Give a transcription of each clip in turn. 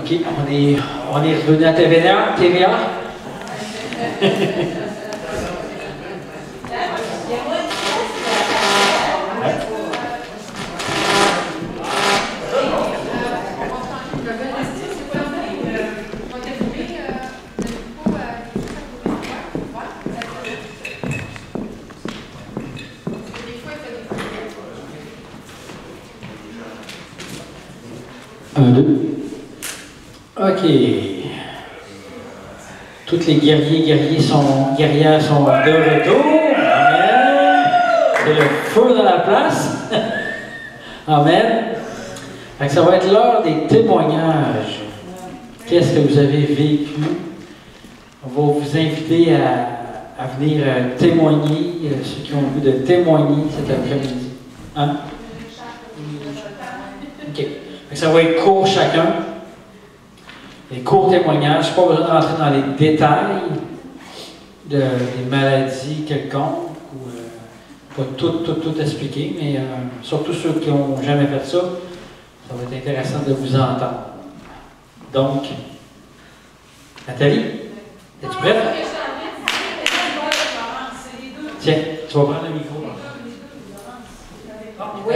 OK, on est revenu à TVA. TVA. Un, deux. OK. Toutes les guerrières sont de retour. Amen. C'est le feu dans la place. Amen. Fait que ça va être l'heure des témoignages. Qu'est-ce que vous avez vécu? On va vous inviter à venir témoigner, ceux qui ont le goût de témoigner cet après-midi. Hein? OK. Ça va être court chacun. Des courts témoignages. Je n'ai pas besoin de rentrer dans les détails des maladies quelconques. Ou, pas tout expliquer, mais surtout ceux qui n'ont jamais fait ça, ça va être intéressant de vous entendre. Donc, Nathalie, es-tu prête? Tiens, tu vas prendre le micro. Oui,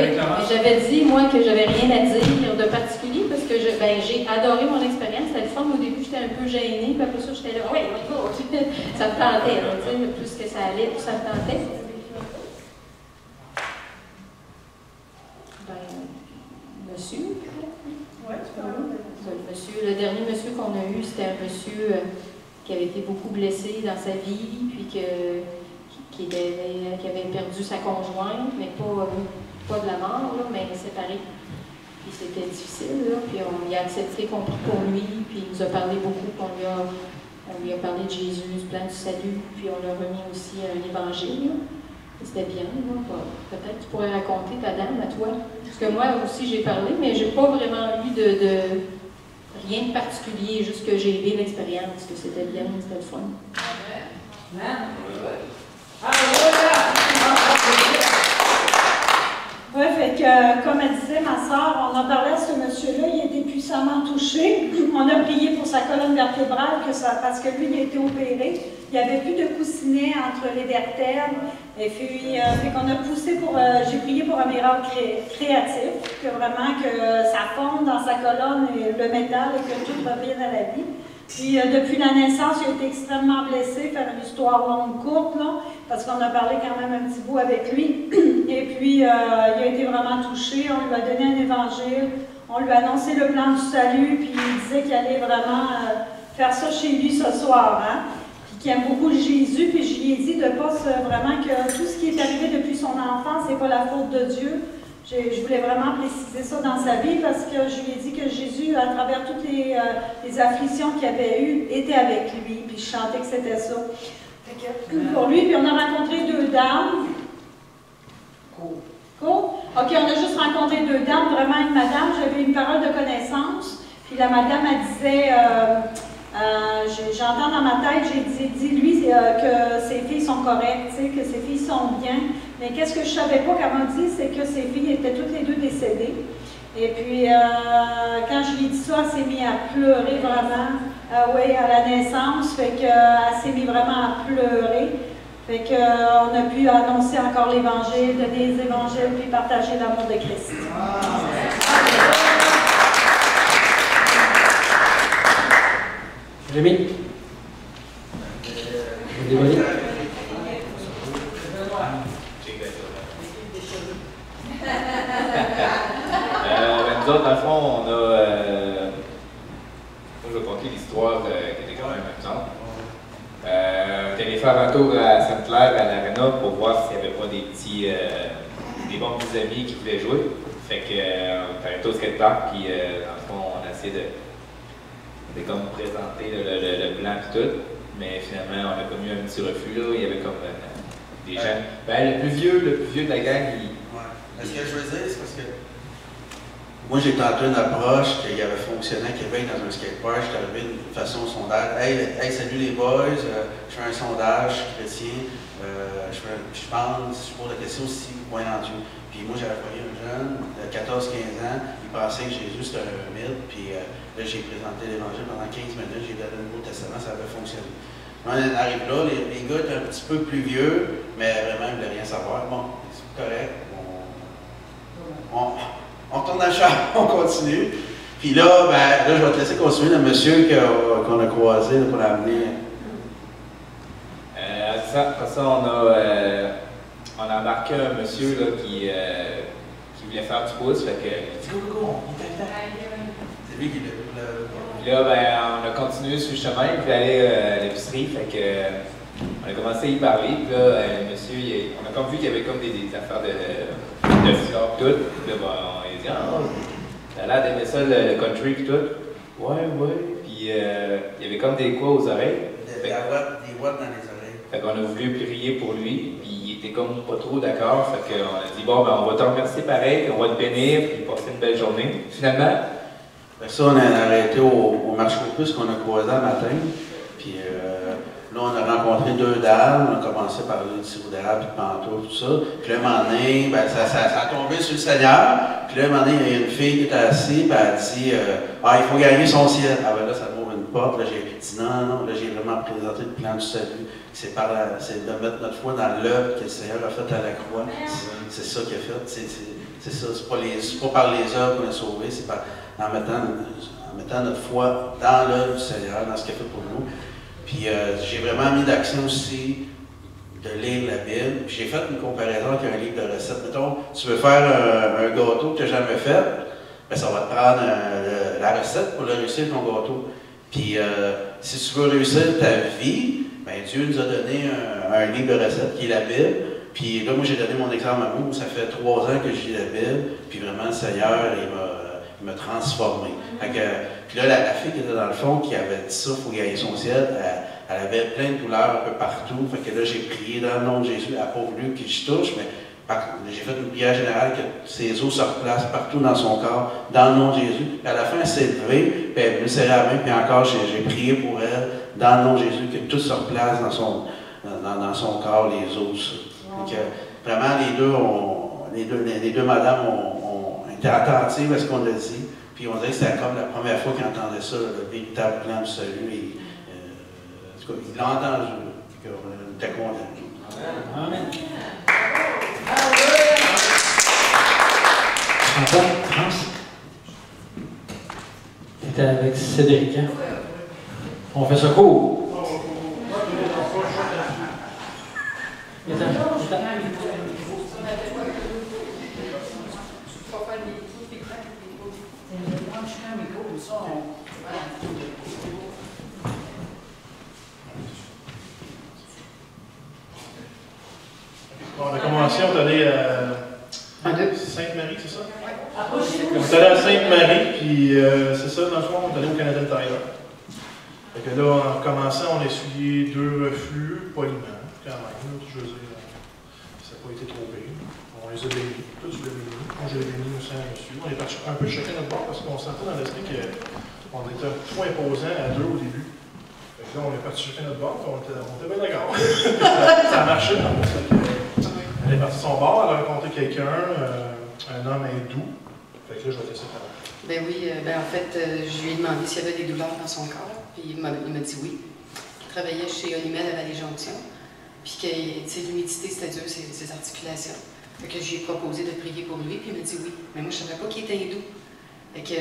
j'avais dit, moi, que j'avais rien à dire de particulier parce que j'ai adoré mon expérience. C'était le fun. Au début, j'étais un peu gênée, puis après ça, j'étais là, oui, ça me tentait. Plus que ça allait, plus ça me tentait. Monsieur, le dernier monsieur qu'on a eu, c'était un monsieur qui avait été beaucoup blessé dans sa vie, puis qui avait perdu sa conjointe, mais pas de la mort, là, mais séparé. Puis c'était difficile, là, puis on y a accepté qu'on prie pour lui, puis il nous a parlé beaucoup, on lui a parlé de Jésus, du plan du salut, puis on a remis aussi un évangile. C'était bien, là. Peut-être que tu pourrais raconter ta dame à toi. Parce que moi aussi j'ai parlé, mais j'ai pas vraiment eu de rien de particulier, juste que j'ai aimé l'expérience, que c'était bien, c'était le fun. Amen. Oui, fait que, comme elle disait, ma soeur, on a parlé à ce monsieur-là, il a été puissamment touché. On a prié pour sa colonne vertébrale, parce que lui, il a été opéré. Il n'y avait plus de coussinet entre les vertèbres. Et puis, fait qu'on a poussé j'ai prié pour un miracle créatif, que vraiment que ça fonde dans sa colonne et le métal et que tout revienne à la vie. Puis, depuis la naissance, il a été extrêmement blessé, faire une histoire longue, courte, là, parce qu'on a parlé quand même un petit bout avec lui. Et puis, il a été vraiment touché, on lui a donné un évangile, on lui a annoncé le plan du salut, puis il disait qu'il allait vraiment faire ça chez lui ce soir, hein? Puis qu'il aime beaucoup Jésus, puis je lui ai dit de pas vraiment que tout ce qui est arrivé depuis son enfance, c'est pas la faute de Dieu. Je voulais vraiment préciser ça dans sa vie parce que je lui ai dit que Jésus, à travers toutes les afflictions qu'il avait eues, était avec lui. Puis je chantais que c'était ça. Fait que, pour lui, puis on a rencontré deux dames. Cool. OK, on a juste rencontré deux dames, vraiment une madame. J'avais une parole de connaissance. Puis la madame, elle disait, j'entends dans ma tête, j'ai dit, dis-lui que ses filles sont correctes, que ses filles sont bien. Mais qu'est-ce que je ne savais pas qu'elle m'a dit, c'est que ses filles étaient toutes les deux décédées. Et puis, quand je lui ai dit ça, elle s'est mise à pleurer vraiment. Oui, à la naissance, fait qu'elle s'est mise vraiment à pleurer. Fait qu'on a pu annoncer encore l'Évangile, donner les évangiles, puis partager l'amour de Christ. Jérémy? Désolé. Nous autres, dans le fond, on a. Je vais conter l'histoire qui était quand même amusante. On est allé faire un tour à Sainte-Claire, à l'Arena, pour voir s'il n'y avait pas des bons petits amis qui voulaient jouer. Fait que, on fait un tour skatepark, puis dans le fond, on a essayé de comme présenter le plan et tout. Mais finalement, on a comme eu un petit refus, là. Il y avait comme des gens. Ben, le plus vieux de la gang, il. Ouais. Mais ce que je veux dire, c'est parce que Moi, j'ai tenté une approche qui avait fonctionné à Québec dans un skatepark. J'étais arrivé de façon sondage. Hey, salut les boys, je fais un sondage, je suis chrétien. Je pense, je pose la question si vous croyez en Dieu. Puis moi, j'avais voyé un jeune de 14-15 ans, il pensait que Jésus c'était un mythe. Puis là, j'ai présenté l'Évangile pendant 15 minutes, j'ai donné le Nouveau Testament, ça avait fonctionné. On arrive là, les gars étaient un petit peu plus vieux, mais vraiment, ils ne voulaient rien savoir. Bon, c'est correct. On tourne la chambre, on continue. Puis là, là, je vais te laisser continuer le monsieur qu'on a croisé, qu'on a amené. Après ça, on a embarqué un monsieur là, qui voulait faire du pouce. Fait que, il dit go, on est c'est lui qui l'a. Puis là, on a continué sur le chemin, puis aller à l'épicerie. Fait que, on a commencé à y parler. Puis là, le monsieur, on a comme vu qu'il y avait comme des affaires de fleurs, tout. Puis là, on a dit, t'as l'air d'aimer ça, le country, puis tout. Ouais. Puis il y avait comme des quoi aux oreilles. Des watts dans les oreilles. Fait qu'on a voulu prier pour lui, puis il était comme pas trop d'accord. Fait qu'on a dit, bon, on va te remercier pareil, puis on va te bénir, puis passer une belle journée. Finalement, ça, on a arrêté au marché aux puces qu'on a croisé le matin. Puis là, on a rencontré deux dames. On a commencé par parler de sirop d'érable, de pantoufles, tout ça. Puis là, un moment donné, ça a tombé sur le Seigneur. Puis là, un moment donné, il y a une fille qui était assise, puis elle a dit il faut gagner son ciel. Ah ben là, ça m'ouvre une porte. Là, j'ai dit non. Là, j'ai vraiment présenté le plan du salut. C'est de mettre notre foi dans l'œuvre que le Seigneur a faite à la croix. C'est ça qu'il a fait. C'est ça. C'est pas par les œuvres qu'on est sauvé, c'est en mettant notre foi dans l'œuvre du Seigneur, dans ce qu'il a fait pour nous. Puis j'ai vraiment mis d'action aussi de lire la Bible. Puis j'ai fait une comparaison avec un livre de recettes. Mettons, tu veux faire un gâteau que tu n'as jamais fait, bien, ça va te prendre la recette pour le réussir ton gâteau. Puis si tu veux réussir ta vie, bien, Dieu nous a donné un livre de recettes qui est la Bible. Puis là, moi, j'ai donné mon exemple à vous. Ça fait 3 ans que je lis la Bible. Puis vraiment, le Seigneur, il m'a transformé. Puis là, la fille qui était dans le fond, qui avait dit ça, il faut gagner son ciel, elle avait plein de douleurs un peu partout. Fait que là, j'ai prié dans le nom de Jésus. Elle n'a pas voulu que je touche, mais j'ai fait une prière générale que ses os se replacent partout dans son corps, dans le nom de Jésus. Puis à la fin, elle s'est levée, puis elle est venue serrer la main, puis encore, j'ai prié pour elle, dans le nom de Jésus, que tout se replace dans son corps, les os. Donc, vraiment, les deux madames ont été attentives à ce qu'on a dit. Puis on dirait que c'était comme la première fois qu'ils entendaient ça, le véritable plan du salut. Et, en tout cas, ils l'ont entendu. On était contents. Amen. Antoine, France? C'était avec Cédric, hein? On fait ça court. On a commencé, on est allé à Sainte-Marie, c'est ça? On est allé à Sainte-Marie, puis c'est ça, dans le fond, on est allé au Canada Tire. Fait que là, en commençant, on a essuyé 2 reflux, poliment, quand même, je veux dire, ça n'a pas été trop pire. On les a bénis, tous je l'ai béni, moi je l'ai béni aussi à monsieur. On est parti un peu chacun notre bord parce qu'on sentait dans l'esprit qu'on était trop imposant à 2 au début. Fait que là, on est parti chacun notre bord, on était bien d'accord. ça a marché, en fait. Elle est partie de son bord, elle a rencontré quelqu'un, un homme hindou. Fait que là, je vais te laisser parler. Ben oui, en fait, je lui ai demandé s'il y avait des douleurs dans son corps, puis il m'a dit oui. Il travaillait chez Olimel à Vallée-Jonction, puis que l'humidité, c'était dur, ses articulations. Fait que je lui ai proposé de prier pour lui, puis il m'a dit oui. Mais moi, je ne savais pas qu'il était hindou. Fait que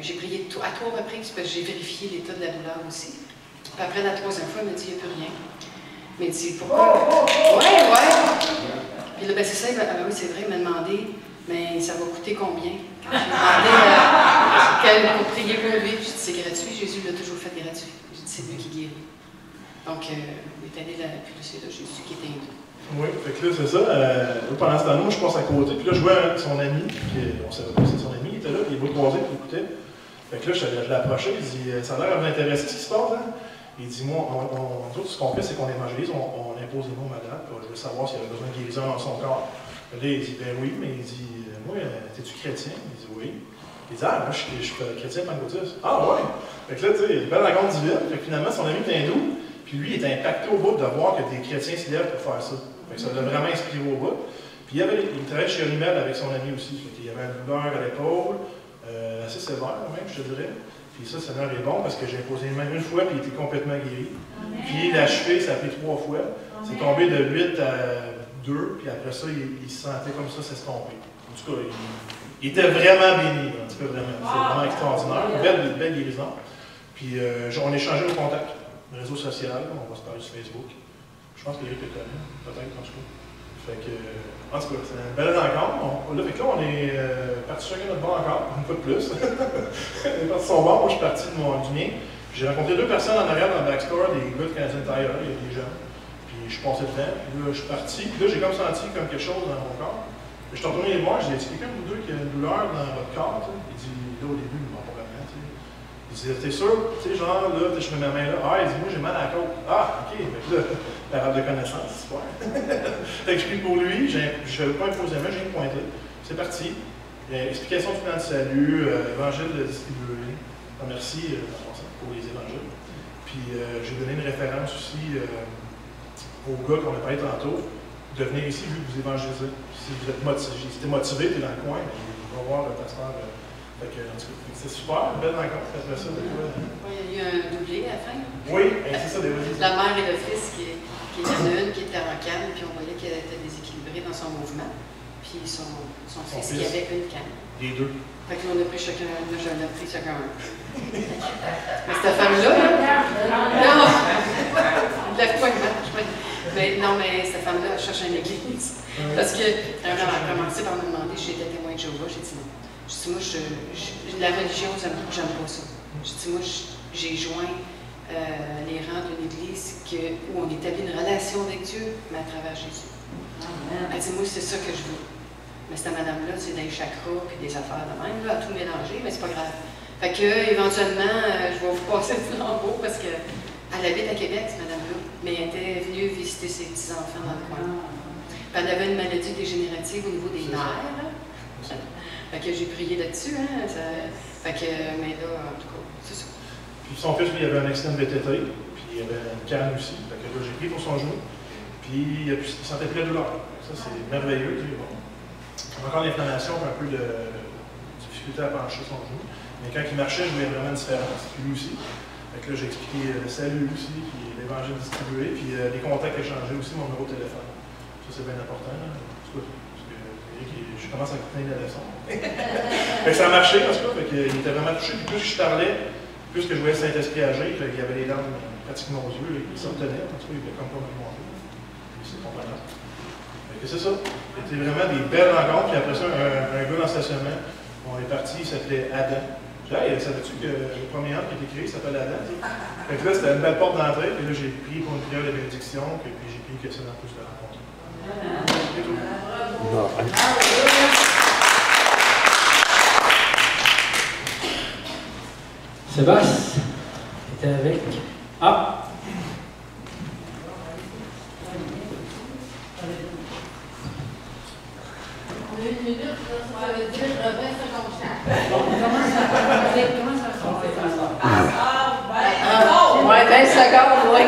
j'ai prié à 3 reprises, parce que j'ai vérifié l'état de la douleur aussi. Puis après la 3e fois, il m'a dit il n'y a plus rien. Il m'a dit pourquoi? Ouais! Puis là, c'est ça, oui, c'est vrai, il m'a demandé, mais ça va coûter combien? Quand j'ai demandé pour prier pour lui, j'ai dit c'est gratuit, Jésus l'a toujours fait gratuit. J'ai dit c'est lui qui guérit. Donc, il est allé là, puis c'est là, Jésus qui est hindou. Oui, fait que là, c'est ça. Pendant ce temps-là, moi, je passe à côté, puis là, je vois son ami, on savait pas que c'était son ami, il était là, puis il m'a croisé, puis il écoutait. Fait que là, je l'ai approché, il dit ça a l'air à vous intéresser ce qui se passe, hein? Il dit moi, tout ce qu'on fait, c'est qu'on évangélise, on impose des mots malades, puis je veux savoir s'il y avait besoin de guérison dans son corps. Là, il dit ben oui, mais il dit moi, es-tu chrétien? Il dit oui. Il dit, ah, moi, je suis chrétien pentecôtiste. Ah, ouais. Fait que là, tu sais, une belle rencontre divine. Fait que finalement, son ami est hindou. Puis lui, il était impacté au bout de voir que des chrétiens s'y lèvent pour faire ça. Fait que ça l'a vraiment inspiré au bout. Puis il travaillait chez Unimel avec son ami aussi. Fait qu'il y avait une douleur à l'épaule, assez sévère même, je te dirais. Puis ça, Seigneur est bon parce que j'ai imposé une main une fois, puis il était complètement guéri. Puis l'achevé, ça a pris 3 fois. C'est tombé de 8 à 2, puis après ça, il se sentait comme ça s'estomper. En tout cas, il était vraiment béni, en tout cas, vraiment. C'est vraiment extraordinaire. Une belle guérison. Puis on a échangé nos contacts. Réseau social, on va se parler sur Facebook. Je pense que Eric te connaît, peut-être, en tout cas. Fait que, en tout cas, c'est une belle rencontre. On est parti chacun notre bord encore, une fois de plus. On est parti de son bord, moi je suis parti du mien. J'ai rencontré 2 personnes en arrière dans le backstore, des gars de Canadian Tire, il y a des jeunes. Puis je suis passé devant, puis là je suis parti, puis là j'ai comme senti comme quelque chose dans mon corps. Puis je suis retourné les voir, j'ai dit, quelqu'un de vous deux qui a une douleur dans votre corps, t'sais? Il dit, là au début, il m'a pas vraiment, tu sais. Il dit, t'es sûr, tu sais, genre là, je mets ma main là, ah, il dit, moi j'ai mal à la côte. Ah, ok, mais là, parade de connaissance, super. Fait que je prie pour lui, je n'avais pas imposé la main, j'ai pointé. C'est parti. Explication du plan de salut, évangile distribué. Merci pour les évangiles. Puis j'ai donné une référence aussi au gars qu'on a parlé tantôt, de venir ici vu que vous évangélisez. Si vous êtes motivé, tu es dans le coin, il va voir le pasteur. Fait que, c'est super, une belle rencontre. Après ça, de quoi? Il y a eu un doublé à la fin. Oui, c'est ça, des la mère et le fils, il y en a une qui était en canne, puis on voyait qu'elle était déséquilibrée dans son mouvement. Puis son fils qui avait une canne. Les 2. Fait que là, on a pris chacun un, j'en ai pris chacun un. Mais cette femme-là, non, lève-toi une marche. Mais non, mais cette femme-là, elle cherche une église. Parce qu'elle a commencé par me demander si j'étais témoin de Jéhovah. J'ai dit non. Je dis, moi, la religion, j'aime pas ça. Je dis, moi, j'ai joint les rangs d'une église où on établit une relation avec Dieu, mais à travers Jésus. Elle dit, moi, c'est ça que je veux. Mais cette madame-là, c'est des chakras puis des affaires de même, là, à tout mélanger, mais c'est pas grave. Fait que, éventuellement, je vais vous passer le flambeau parce qu'elle habite à Québec, cette madame-là, mais elle était venue visiter ses petits-enfants dans le coin. Puis elle avait une maladie dégénérative au niveau des nerfs. Fait que j'ai prié là-dessus, hein. Fait que, mais là, en tout cas, c'est ça. Puis son fils, lui, il avait un accident de VTT, puis il avait une canne aussi. Fait que là, j'ai pris pour son genou, puis il sentait plus la douleur. Ça, c'est merveilleux. Bon. Encore l'inflammation, un peu de difficulté à pencher son genou. Mais quand il marchait, je voyais vraiment une différence. Puis lui aussi. Fait que là, j'ai expliqué le salut aussi, puis l'évangile distribué, puis les contacts échangés aussi, mon numéro de téléphone. Ça, c'est bien important. Je commence à écouter la leçon. Fait que ça a marché, en tout cas. Fait qu'il était vraiment touché. Puis plus je parlais, plus que je voyais Saint-Esprit agir, il y avait les larmes pratiquement aux yeux, il s'obtenait. En tout cas, il était comme pas me demander. C'est comprenant. Fait que c'est ça. C'était vraiment des belles rencontres. Puis après ça, un gars dans le stationnement, on est parti, il s'appelait Adam. J'ai dit, hey, savais-tu que le premier homme qui est écrit s'appelle Adam? Fait que là, c'était une belle porte d'entrée. Puis là, j'ai prié pour une prière de bénédiction. Puis j'ai prié que ça dans plus de rencontres. C'est tout. Sébastien, tu étais avec. Ah! On a une minute, ça veut dire 20 secondes chaque. Comment ça va se passer? Ouais, 20 secondes, oui.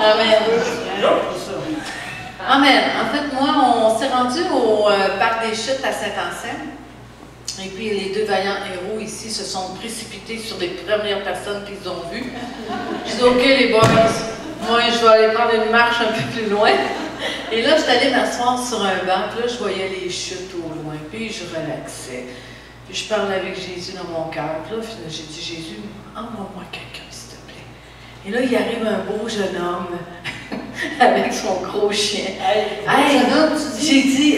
Amen. Amen. En fait, moi, on s'est rendu au parc des Chutes à Saint-Anselme. Et puis, les 2 vaillants héros ici se sont précipités sur les premières personnes qu'ils ont vues. Je dis, OK, les boys, moi, je vais aller prendre une marche un peu plus loin. Et là, je suis allée m'asseoir sur un banc, puis là, je voyais les chutes au loin, puis je relaxais. Puis je parlais avec Jésus dans mon cœur. Puis là, j'ai dit, Jésus, envoie-moi quelqu'un, s'il te plaît. Et là, il arrive un beau jeune homme avec son gros chien. J'ai dit,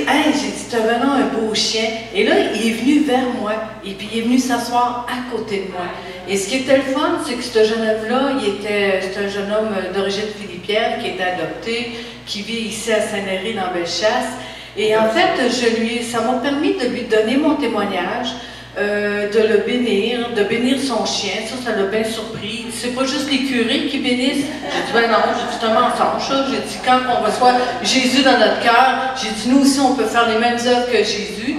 t'as vraiment un beau chien. Et là, il est venu vers moi, et puis il est venu s'asseoir à côté de moi. Et ce qui était le fun, c'est que ce jeune homme-là, c'est un jeune homme d'origine philippienne qui était adopté, qui vit ici à Saint-Léry, dans Bellechasse. Et en fait, ça m'a permis de lui donner mon témoignage, de le bénir, de bénir son chien. Ça l'a bien surpris. C'est pas juste les curés qui bénissent. J'ai dit, ben non, j'ai dit, c'est un mensonge, ça. J'ai dit, quand on reçoit Jésus dans notre cœur, j'ai dit, nous aussi, on peut faire les mêmes œuvres que Jésus.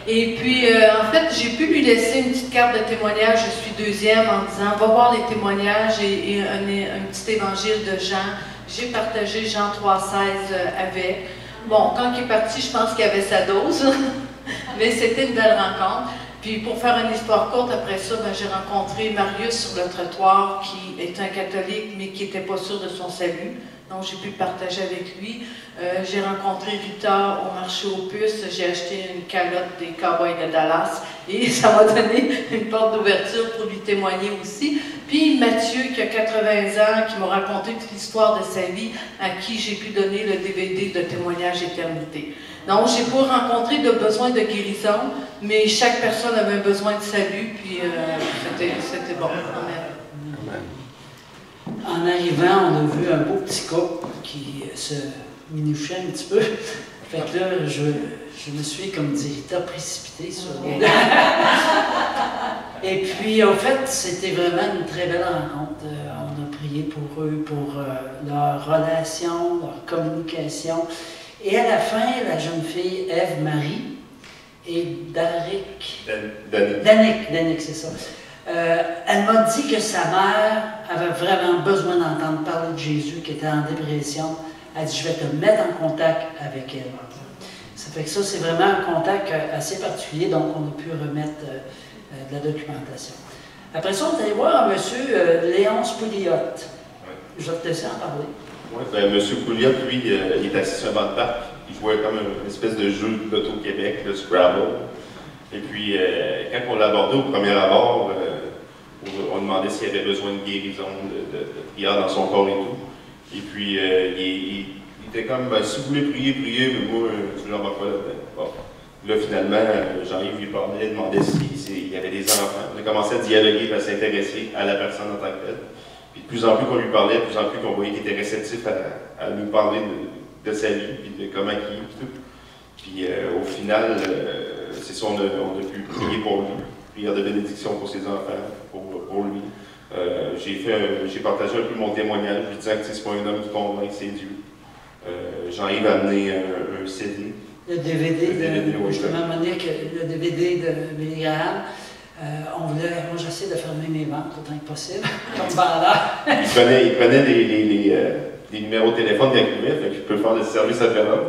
Et puis, en fait, j'ai pu lui laisser une petite carte de témoignage. Je suis deuxième en disant, va voir les témoignages et un petit évangile de Jean. J'ai partagé Jean 3,16 avec. Bon, quand il est parti, je pense qu'il avait sa dose. Mais c'était une belle rencontre. Puis pour faire une histoire courte, après ça, ben, j'ai rencontré Marius sur le trottoir, qui est un catholique, mais qui n'était pas sûr de son salut. Donc j'ai pu partager avec lui. J'ai rencontré Rita au marché aux puces. J'ai acheté une calotte des Cowboys de Dallas. Et ça m'a donné une porte d'ouverture pour lui témoigner aussi. Puis Mathieu, qui a 80 ans, qui m'a raconté toute l'histoire de sa vie, à qui j'ai pu donner le DVD de témoignage éternité. Donc, j'ai pas rencontré de besoin de guérison, mais chaque personne avait un besoin de salut, puis c'était bon. Amen. En arrivant, on a vu un beau petit couple qui se minouchait un petit peu. Fait que là, je me suis, comme dit Rita, précipitée sur les... Et puis, en fait, c'était vraiment une très belle rencontre. On a prié pour eux, pour leur relation, leur communication. Et à la fin, la jeune fille, Ève-Marie, et Danick, c'est ça. Elle m'a dit que sa mère avait vraiment besoin d'entendre parler de Jésus, qui était en dépression. Elle dit, je vais te mettre en contact avec elle. Ça fait que ça, c'est vraiment un contact assez particulier, donc on a pu remettre de la documentation. Après ça, on est allé voir M. Léonce Pouliot. Je vais te laisser en parler. Oui, bien, M. Pouliot, lui, il est assis sur un banc de parc. Il jouait comme une espèce de jeu d'Auto-Québec, le Scrabble. Et puis, quand on l'a abordé au premier abord, on demandait s'il avait besoin de guérison, de prière dans son corps et tout. Et puis, il était comme, ben, si vous voulez prier, priez, mais moi, je n'en vois pas là-dedans. Bon. Là, finalement, Jean-Yves lui parlait, demandait s'il y avait des enfants. On a commencé à dialoguer, à s'intéresser à la personne en tant que telle. Puis de plus en plus qu'on lui parlait, de plus en plus qu'on voyait qu'il était réceptif à nous parler de sa vie, puis de comment il est, puis tout. Puis au final, c'est ça, on a pu prier pour lui, prière de bénédiction pour ses enfants, pour lui. J'ai partagé un peu mon témoignage, lui disant que c'est pas un homme qui convainc, c'est Dieu. Jean-Yves a amené un CD. Le DVD, justement, Monique, le DVD de Billy Graham. Moi j'essaie de fermer mes ventes autant que possible, comme vendeur. Il prenait les numéros de téléphone qu'il écrivait, fait qu'il peut faire des services après-vente.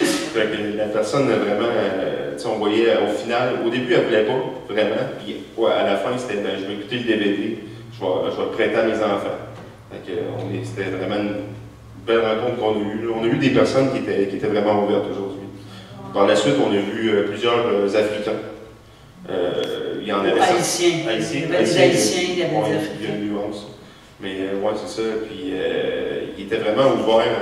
Fait que la personne vraiment, on voyait au final, au début elle ne voulait pas vraiment, puis à la fin c'était je vais écouter le DVD, je vais le prêter à mes enfants. Fait que c'était vraiment une belle rencontre qu'on a eue. On a eu des personnes qui étaient vraiment ouvertes aujourd'hui. Par la suite, on a vu plusieurs Africains. Il y en avait Haïtiens. Il y avait des Haïtiens, il y avait des Africains. Il y a une nuance. Mais ouais, c'est ça. Puis il était vraiment ouvert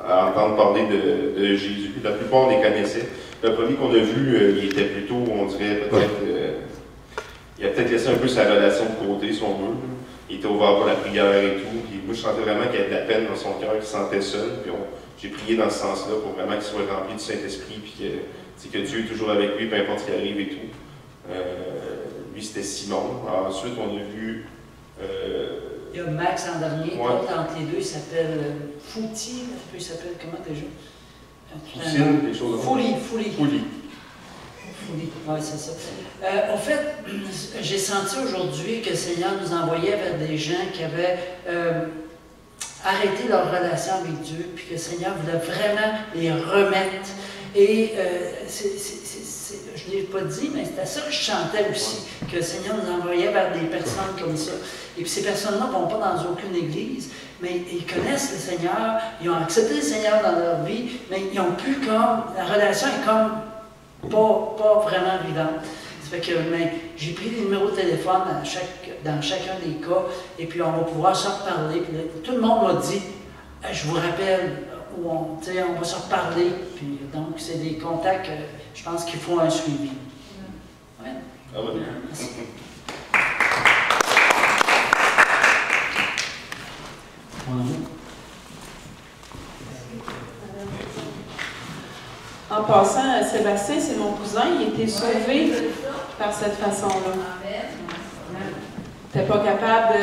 à entendre parler de Jésus. La plupart les connaissaient. Le premier qu'on a vu, il était plutôt, on dirait, peut-être. Il a peut-être laissé un peu sa relation de côté, si on veut. Il était ouvert pour la prière et tout. Puis moi, je sentais vraiment qu'il y avait de la peine dans son cœur, qu'il se sentait seul. Puis j'ai prié dans ce sens-là pour vraiment qu'il soit rempli du Saint-Esprit. Puis que Dieu est toujours avec lui, peu importe ce qui arrive et tout. Lui, c'était Simon. Alors, ensuite, on a vu... il y a Max en dernier. Ouais. Entre les deux, il s'appelle Fouti. Il s'appelle comment déjà? Foucine, des choses comme ça. Fouli. Oui, c'est ça. En fait, j'ai senti aujourd'hui que le Seigneur nous envoyait vers des gens qui avaient arrêté leur relation avec Dieu, puis que le Seigneur voulait vraiment les remettre. Et je ne l'ai pas dit, mais c'était ça que je chantais aussi, que le Seigneur nous envoyait vers des personnes comme ça. Et puis ces personnes-là ne vont pas dans aucune église, mais ils connaissent le Seigneur, ils ont accepté le Seigneur dans leur vie, mais ils n'ont plus comme, la relation est comme pas vraiment vivante. Ça fait que j'ai pris les numéros de téléphone dans chacun des cas, et puis on va pouvoir se reparler. Puis là, tout le monde m'a dit, je vous rappelle, où on va se reparler. Puis, donc, c'est des contacts, je pense qu'il faut un suivi. Ouais. Ah ouais. Merci. En passant, Sébastien, c'est mon cousin, il a été sauvé par cette façon-là. Il n'était pas capable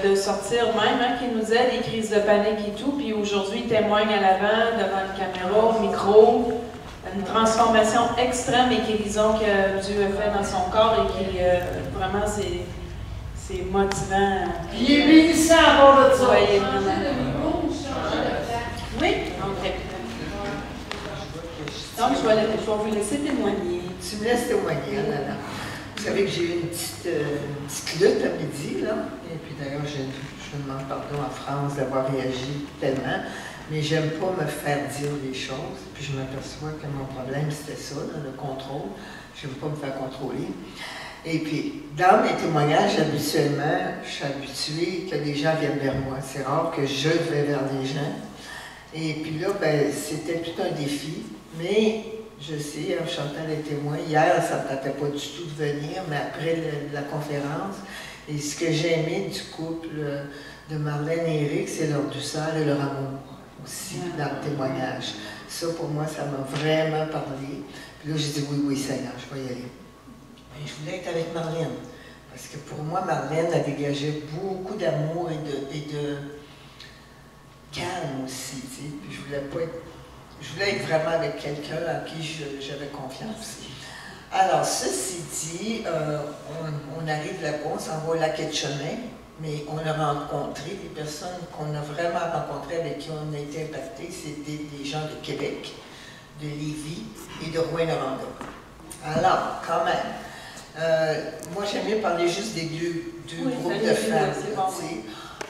de sortir même, hein, qui nous aide, des crises de panique et tout, puis aujourd'hui, il témoigne à l'avant, devant une caméra, au micro, une transformation extrême et guérison que Dieu a fait dans son corps et qui, vraiment, c'est motivant. Il est bénissant à bord de ça. Oui, oui, ok. Donc, je vais vous laisser témoigner. Tu me laisses témoigner, Nana. Vous savez que j'ai eu une petite lutte à midi, là. Et puis d'ailleurs, je demande pardon à France d'avoir réagi tellement. Mais j'aime pas me faire dire les choses. Puis je m'aperçois que mon problème, c'était ça, là, le contrôle. Je n'aime pas me faire contrôler. Et puis, dans mes témoignages, habituellement, je suis habituée que les gens viennent vers moi. C'est rare que je vais vers les gens. Et puis là, ben, c'était tout un défi. Mais je sais, en chantant les témoins, hier, ça ne me tentait pas du tout de venir, mais après la conférence, et ce que j'ai aimé du couple de Marlène et Eric, c'est leur douceur et leur amour aussi dans le témoignage. Ça, pour moi, ça m'a vraiment parlé. Puis là, j'ai dit oui, Seigneur, je vais y aller. Et je voulais être avec Marlène, parce que pour moi, Marlène a dégagé beaucoup d'amour et de calme aussi, tu sais. Puis je voulais être vraiment avec quelqu'un à qui j'avais confiance. Alors, ceci dit, on arrive là-bas, on s'en va au lac Etchemin, mais on a rencontré des personnes qu'on a vraiment rencontrées avec qui on a été impactés. C'était des gens de Québec, de Lévis et de Rouyn-Noranda. Alors, quand même, moi j'aime bien parler juste des deux groupes de femmes.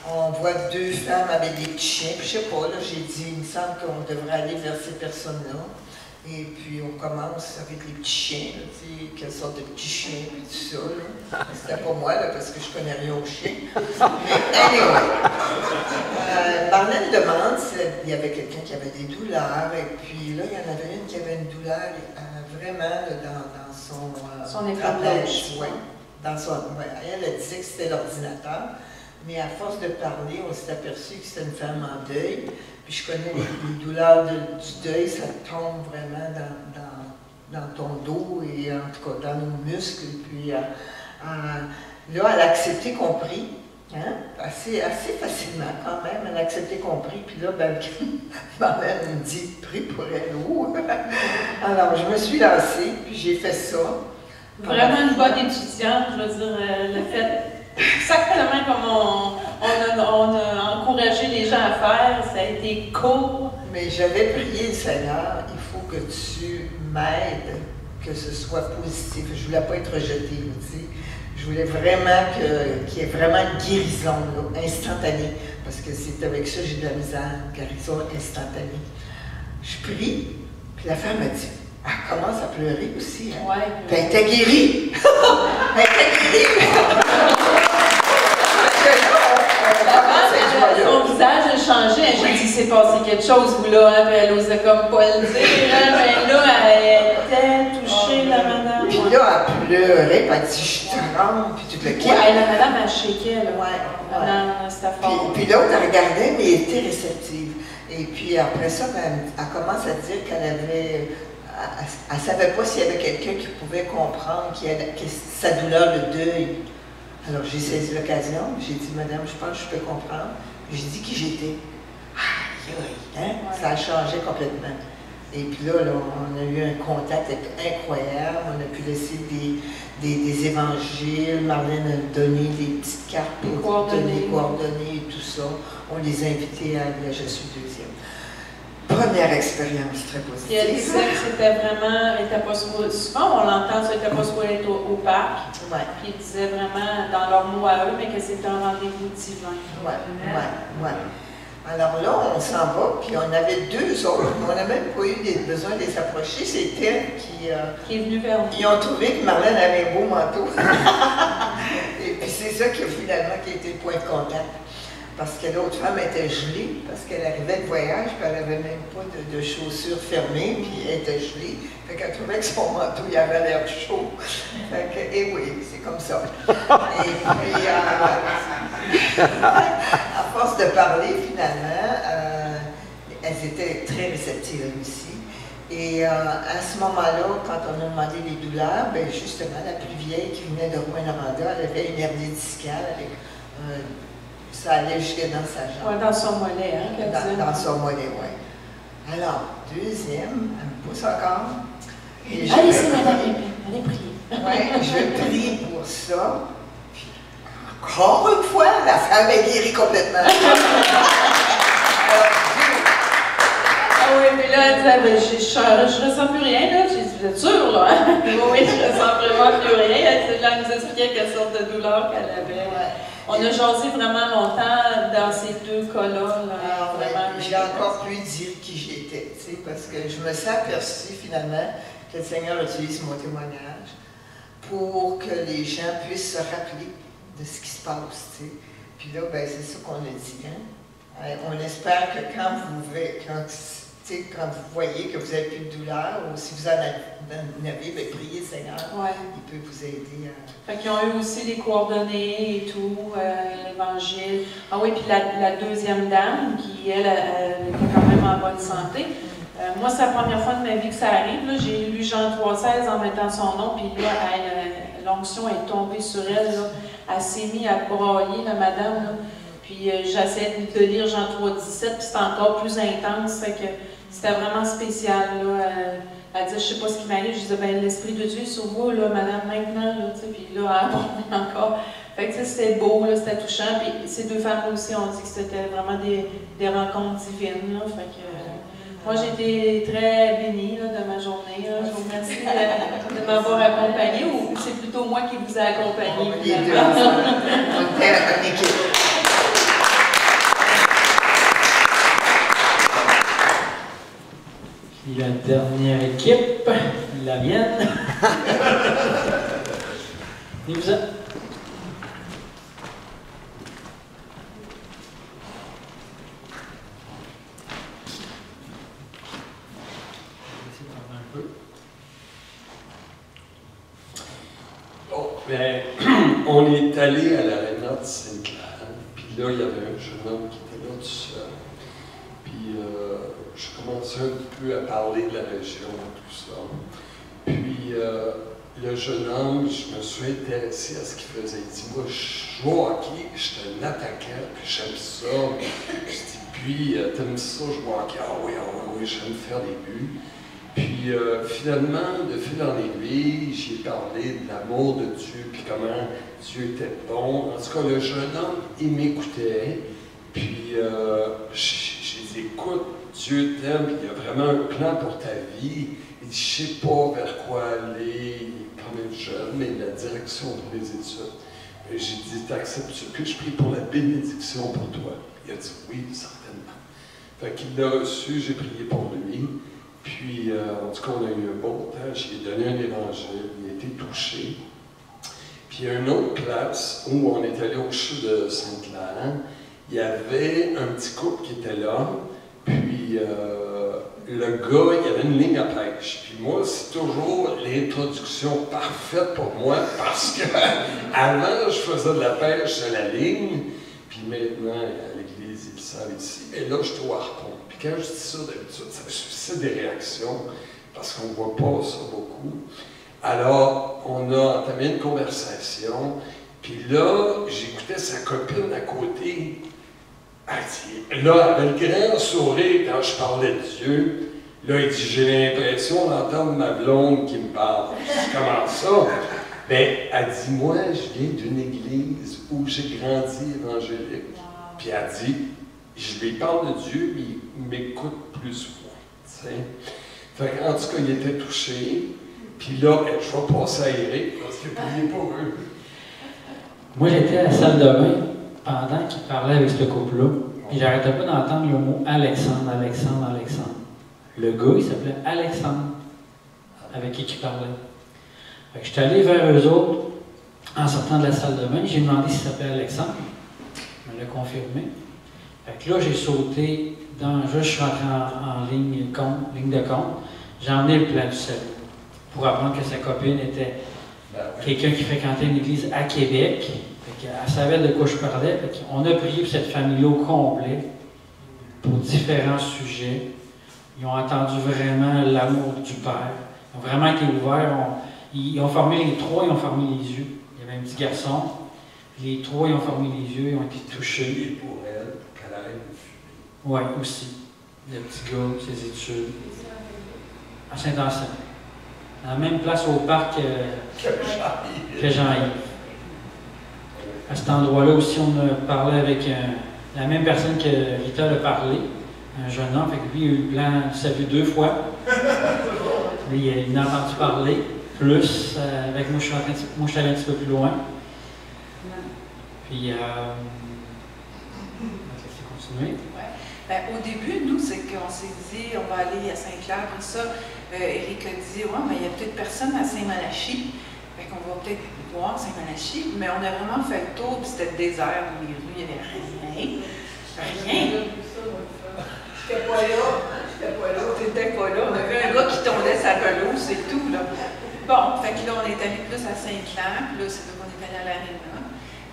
On voit deux femmes avec des petits chiens. Puis, je sais pas, là, j'ai dit, il me semble qu'on devrait aller vers ces personnes-là. Et puis, on commence avec les petits chiens, là, tu sais, quelle sorte de petits chiens, puis tout ça, là. C'était pas moi, là, parce que je connais rien aux chiens. Mais, anyway. Marlène demande s'il y avait quelqu'un qui avait des douleurs. Et puis, là, il y en avait une qui avait une douleur vraiment là, dans son trapèze. Oui. Elle disait que c'était l'ordinateur. Mais à force de parler, on s'est aperçu que c'était une femme en deuil. Puis je connais les douleurs du deuil, ça tombe vraiment dans ton dos et en tout cas dans nos muscles. Puis là, elle a accepté qu'on prie, hein? assez facilement quand même. Elle a accepté qu'on prie. Puis là, ben, ma mère me dit, prie pour elle. Alors je me suis lancée, puis j'ai fait ça. Vraiment une bonne étudiante, je veux dire, le fait. Exactement comme on a encouragé les gens à faire, ça a été court. Mais j'avais prié le Seigneur, il faut que tu m'aides, que ce soit positif. Je ne voulais pas être rejetée, tu sais. Je voulais vraiment qu'il y ait vraiment une guérison là, instantanée, parce que c'est avec ça que j'ai de la misère, une guérison instantanée. Je prie, puis la femme m'a dit, elle commence à pleurer aussi. Hein? Ouais, puis elle était guérie! Elle était guérie! Son visage a changé. J'ai dit, c'est passé quelque chose, vous là. Hein? Elle osait comme pas le dire. Hein? Mais là, elle était touchée, la madame. Puis là, elle pleurait, puis elle dit, je tremble, puis tout le kit. Ouais, la madame, elle shakeait, là. Ouais. Non, c'était fort. Puis l'autre, elle regardait, mais elle était réceptive. Et puis après ça, elle commence à dire qu'elle avait. Elle ne savait pas s'il y avait quelqu'un qui pouvait comprendre sa douleur de deuil. Alors j'ai saisi l'occasion, j'ai dit, madame, je pense que je peux comprendre. J'ai dit qui j'étais. Hein? Ça a changé complètement. Et puis là, on a eu un contact incroyable, on a pu laisser des évangiles, Marlène a donné des petites cartes pour donner les coordonnées et tout ça. On les a invités à aller à Je suis deuxième. Première expérience très positive. Puis elle disait que c'était vraiment, elle n'était pas souvent, on l'entend, ça n'était pas supposé être au parc. Ouais. Puis ils disaient vraiment dans leurs mots à eux, mais que c'était un rendez-vous divin. Ouais. Alors là, on s'en va, puis on avait deux autres, mais on n'a même pas eu besoin de les approcher. C'est elle qui est venue vers nous. Ils ont trouvé que Marlène avait un beau manteau. Et puis c'est ça qui a finalement été le point de contact. Parce que l'autre femme était gelée, parce qu'elle arrivait de voyage, puis elle n'avait même pas de chaussures fermées, puis elle était gelée. Fait qu'elle trouvait que son manteau, il avait l'air chaud. Fait que, et oui, c'est comme ça. Et puis, à force de parler, finalement, elles étaient très réceptives aussi. Et à ce moment-là, quand on a demandé les douleurs, ben justement, la plus vieille qui venait de Rouyn-Noranda, elle avait une hernie discale avec ça allait jusque dans sa jambe. Ouais, dans son mollet, hein? Dans son mollet, oui. Alors, deuxième, elle me pousse encore. Allez-y, madame, allez prier. Oui, je prie pour ça. Puis, encore une fois, la femme est guérie complètement. Ah oui, mais là, elle disait, je ressens plus rien, là. J'ai dit, vous êtes sûre, là? Hein? Oui, je ressens vraiment plus rien. Elle nous expliquait quelle sorte de douleur qu'elle avait. Ouais. On a jasé vraiment longtemps dans ces deux cas-là. J'ai encore pu dire qui j'étais, parce que je me suis aperçue finalement que le Seigneur utilise mon témoignage pour que les gens puissent se rappeler de ce qui se passe. T'sais. Puis là, ben, c'est ça qu'on a dit. Hein? On espère que quand vous voyez que vous n'avez plus de douleur, ou si vous en avez, ben, priez le Seigneur, il peut vous aider à... Fait qu'ils ont eu aussi les coordonnées et tout, l'Évangile. Ah oui, puis la deuxième dame, qui, elle était quand même en bonne santé. Moi, c'est la première fois de ma vie que ça arrive. J'ai lu Jean 3,16 en mettant son nom, puis là, l'onction est tombée sur elle. Là. Elle s'est mise à brailler, la madame. Là. Puis j'essayais de lire Jean 3,17, puis c'était encore plus intense. Fait que c'était vraiment spécial. Là. Elle disait, je ne sais pas ce qui m'arrive. Je disais, ben, l'Esprit de Dieu est sur vous, là, madame, maintenant. Là, puis là, elle braillait encore. Fait que c'était beau, c'était touchant. Puis ces deux femmes aussi ont dit que c'était vraiment des rencontres divines. Là. Fait que, moi, j'ai été très bénie là, de ma journée. Là. Je vous remercie de m'avoir accompagnée, ou c'est plutôt moi qui vous ai accompagnée. Les deux ensemble. On était une équipe. Puis la dernière équipe, la mienne. Et vous êtes? Bon, ben, on est allé à l'aréna de Sainte-Claire, puis là, il y avait un jeune homme qui était là tout seul. Puis je commençais un petit peu à parler de la région, tout ça. Puis le jeune homme, je me suis intéressé à ce qu'il faisait. Il dit, moi, je joue au hockey, je suis un attaquant, puis j'aime ça. Je dis, puis, t'aimes ça, je joue au hockey? Ah oui, j'aime faire des buts. Puis finalement, de fil en aiguille, j'ai parlé de l'amour de Dieu, puis comment Dieu était bon. En tout cas, le jeune homme, il m'écoutait. Puis j'ai dit, écoute, Dieu t'aime, il y a vraiment un plan pour ta vie. Il dit, je ne sais pas vers quoi aller, il est quand même jeune, mais la direction pour les études. Et j'ai dit, t'acceptes-tu que je prie pour la bénédiction pour toi? Il a dit, oui, certainement. Fait qu'il l'a reçu, j'ai prié pour lui. Puis, en tout cas, on a eu un bon temps, j'ai donné un évangile, il a été touché. Puis, il y a une autre place où on est allé au CHU de Sainte-Claire. Il y avait un petit couple qui était là, puis le gars, il y avait une ligne à pêche. Puis moi, c'est toujours l'introduction parfaite pour moi, parce que avant, je faisais de la pêche sur la ligne, puis maintenant, à l'église, ils le savent ici, et là, je suis au harpon. Puis quand je dis ça, d'habitude, ça suscite des réactions, parce qu'on ne voit pas ça beaucoup. Alors, on a entamé une conversation, puis là, j'écoutais sa copine à côté. Là, avec le grand sourire, quand je parlais de Dieu, là, il dit, j'ai l'impression d'entendre ma blonde qui me parle. Je dis, comment ça? Bien, elle dit, moi, je viens d'une église où j'ai grandi évangélique. Puis elle dit, je lui parle de Dieu, mais il m'écoute plus moi. Fait qu'en tout cas, il était touché. Puis là, je vais passer à Eric, parce qu'il priait pour eux. Moi, j'étais à la salle de bain pendant qu'il parlait avec ce couple-là. Puis j'arrêtais pas d'entendre le mot Alexandre, Alexandre, Alexandre. Le gars, il s'appelait Alexandre, avec qui il parlait. Fait que je suis allé vers eux autres en sortant de la salle de bain. J'ai demandé s'il s'appelait Alexandre. Il me l'a confirmé. Fait que là, j'ai sauté dans. Je suis rentré en ligne de compte. J'ai emmené le plan du salut pour apprendre que sa copine était quelqu'un qui fréquentait une église à Québec. Elle savait de quoi je parlais. On a prié pour cette famille au complet, pour différents sujets. Ils ont entendu vraiment l'amour du Père. Ils ont vraiment été ouverts. Ils ont fermé les trois, ils ont fermé les yeux. Il y avait un petit garçon. Les trois, ils ont fermé les yeux, ils ont été touchés. Pour elle, qu'elle arrête de fumer. Oui, aussi. Le petit gars, ses études. À Saint-Anselme. À la même place au parc que Jean-Yves. À cet endroit-là aussi, on a parlé avec la même personne que Rita a parlé, un jeune homme. Fait que lui, il a eu le plan, il s'est vu 2 fois. Lui, il a entendu parler. Plus, avec moi, je suis allé un petit peu plus loin. Puis, on va continuer. Ouais. Ben, au début, nous, c'est qu'on s'est dit, on va aller à Saint-Clair, comme ça. Éric a dit, ouais, mais il y a peut-être personne à Saint-Malachie. Fait qu'on va peut-être voir Saint-Malachie. Mais on a vraiment fait le tour, puis c'était le désert. Dans les rues, il n'y avait rien. Rien. J'étais pas là. T'étais pas là. On a vu un gars qui tombait sa pelouse, c'est tout, là. Bon, fait que là, on est allé plus à Saint-Clair, puis là, c'est là qu'on est allé à l'Arena.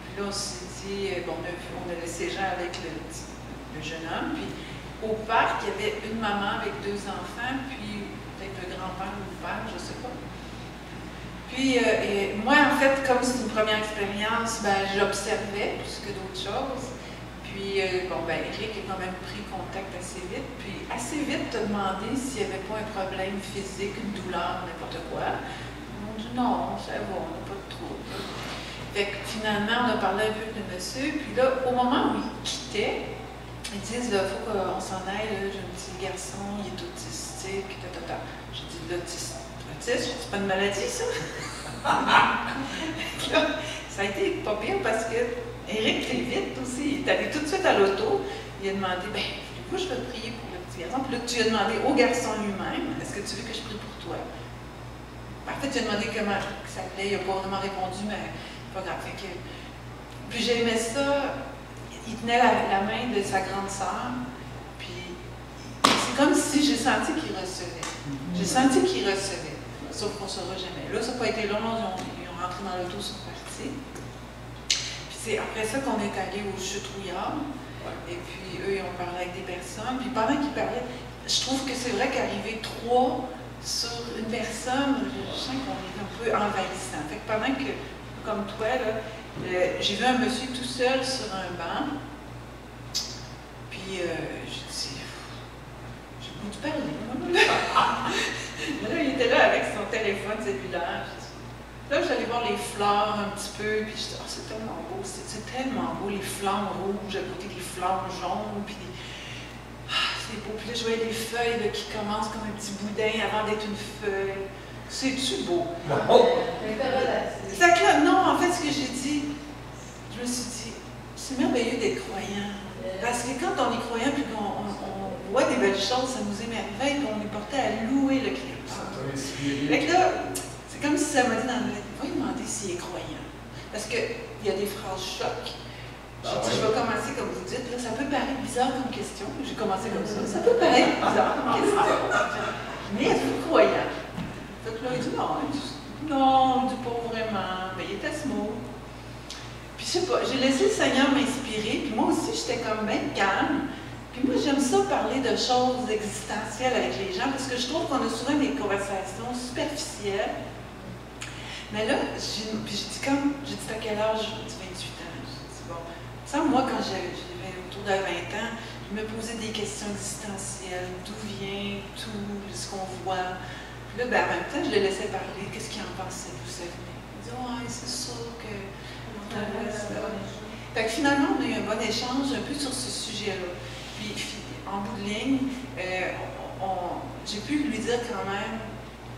Puis là, on s'est dit, bon, on a laissé Jean avec le jeune homme, puis au parc, il y avait une maman avec 2 enfants, puis peut-être le grand-père ou le père, je ne sais pas. Puis, moi, en fait, comme c'est une première expérience, ben, j'observais plus que d'autres choses. Puis, bon, ben, Éric a quand même pris contact assez vite, puis assez vite t'a demandé s'il n'y avait pas un problème physique, une douleur, n'importe quoi. On dit non, ça va, on n'a pas de trouble. Fait que finalement, on a parlé un peu de monsieur, puis là, au moment où il quittait, ils disent, il faut qu'on s'en aille, j'ai un petit garçon, il est autistique, J'ai dit, l'autisme, c'est pas une maladie, ça? Là, ça a été pas pire parce que Éric, très vite aussi, il est allé tout de suite à l'auto, il a demandé, ben, voulez-vous que je vais prier pour le petit garçon? Puis là, tu lui as demandé au garçon lui-même, est-ce que tu veux que je prie pour toi? En fait, tu as demandé comment il s'appelait, il n'a pas vraiment répondu, mais pas grave. Fait que, puis j'aimais ça. Il tenait la main de sa grande sœur, puis c'est comme si j'ai senti qu'il recevait. J'ai senti qu'il recevait, sauf qu'on ne saura jamais. Là, ça n'a pas été long, ils ont rentré dans l'auto, ils sont partis. Puis c'est après ça qu'on est allé au Chute Rouillard, et puis eux, ils ont parlé avec des personnes, puis pendant qu'ils parlaient, je trouve que c'est vrai qu'arriver 3 sur une personne, je sens qu'on est un peu envahissant. Fait que pendant que, comme toi, là, j'ai vu un monsieur tout seul sur un banc, puis j'ai dit, j'ai le goût de parler. Là, il était là avec son téléphone cellulaire. Là, j'allais voir les fleurs un petit peu, puis je dis, oh, c'est tellement beau, c'est tellement beau, les flammes rouges à côté des flammes jaunes, puis c'est beau. Puis là, je voyais les feuilles là, qui commencent comme un petit boudin avant d'être une feuille. C'est-tu beau? C'est que là, non, en fait, ce que j'ai dit, je me suis dit, c'est merveilleux d'être croyant. Parce que quand on est croyant et qu'on voit des belles choses, ça nous émerveille et on est porté à louer le Créateur. Fait que là, c'est comme si ça m'a dit dans le lettre, va lui demander s'il est croyant. Parce qu'il y a des phrases chocs. J'ai dit, je vais commencer comme vous dites, là, ça peut paraître bizarre comme question. J'ai commencé comme ça. Ça peut paraître bizarre comme question. Mais êtes-vous croyant? Fait que là, il dit non, il dit pas vraiment, mais il était smooth. Puis je sais pas, j'ai laissé le Seigneur m'inspirer, puis moi aussi j'étais comme bien calme. Puis moi j'aime ça parler de choses existentielles avec les gens, parce que je trouve qu'on a souvent des conversations superficielles. Mais là, j'ai dit à quel âge? J'ai dit 28 ans. J'ai dit bon, ça moi quand j'avais autour de 20 ans, je me posais des questions existentielles, d'où vient tout, ce qu'on voit. Là, ben, en même temps, je le laissais parler. Qu'est-ce qu'il en pensait, d'où ça venait? Il dit, ouais, c'est sûr que. Fait que finalement, on a eu un bon échange un peu sur ce sujet-là. Puis, en bout de ligne, j'ai pu lui dire quand même,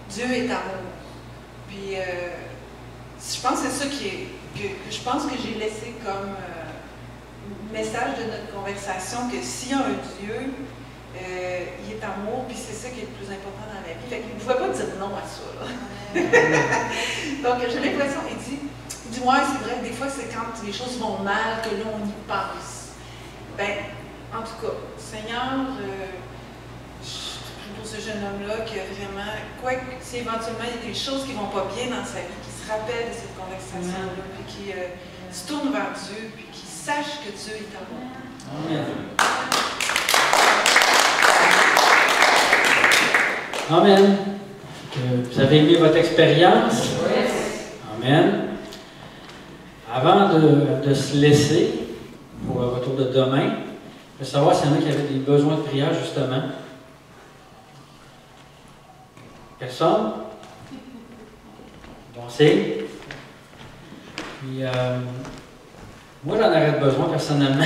Dieu est amour. Puis, je pense que c'est ça que je pense que j'ai laissé comme message de notre conversation, que s'il y a un Dieu, il est amour, puis c'est ça qui est le plus important dans la vie. Fait qu'il ne pouvait pas dire non à ça. Donc, j'ai l'impression, il dit, ouais, c'est vrai que des fois, c'est quand les choses vont mal que là, on y pense. Ben, en tout cas, Seigneur, je prie pour ce jeune homme-là qui a vraiment, quoi que si éventuellement il y a des choses qui ne vont pas bien dans sa vie, qui se rappelle de cette conversation-là, puis qui se tourne vers Dieu, puis qui sache que Dieu est amour. Amen. Amen. Vous avez aimé votre expérience? Amen. Avant de se laisser pour le retour de demain, je veux savoir s'il y en a qui avaient des besoins de prière, justement. Personne? Bon, c'est. Puis, moi, j'en aurais besoin personnellement.